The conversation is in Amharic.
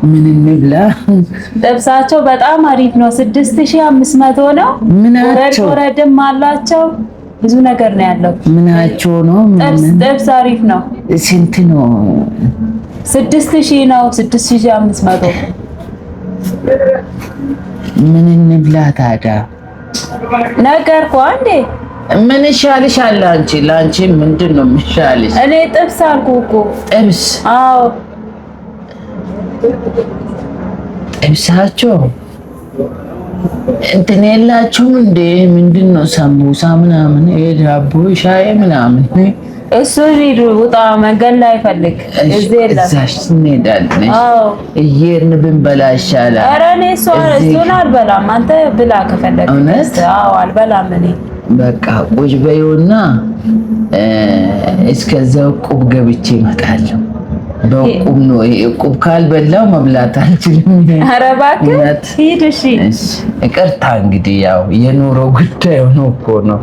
ምን እንብላ? ጥብሳቸው በጣም አሪፍ ነው። 6500 ነው። ምናቸው ወረድም አላቸው። ብዙ ነገር ነው ያለው። ምናቸው ነው? ጥብስ አሪፍ ነው። ስንት ነው? 6000 ነው። 6500 ምን እንብላ ታዲያ? ነገርኩህ አንዴ። ምን ይሻልሻል አንቺ? ለአንቺ ምንድን ነው የሚሻልሽ? እኔ ጥብስ አልኩህ እኮ። ጥብስ? አዎ ጥብሳቸው እንትን የላችሁም እንዴ? ምንድን ነው ሰሙሳ ምናምን፣ ዳቦ ሻይ ምናምን? እሱ ሂድ ውጣ፣ መንገድ ላይ ፈልግ። እዚህ የለም። እዛሽ እንሄዳለን። አዎ እየሄድን ብንበላ ይሻላል። ኧረ እኔ እሱን አልበላም። አንተ ብላ ከፈለግ። እውነት? አዎ አልበላም እኔ። በቃ ቁጭ በይውና እስከዛው ቁብ ገብቼ እመጣለሁ። በቁም ነው። ቁብ ካልበላው መብላት አልችልም። ኧረ እባክህ ሂድ። እሺ ይቅርታ እንግዲህ ያው የኑሮ ጉዳይ ሆኖ እኮ ነው።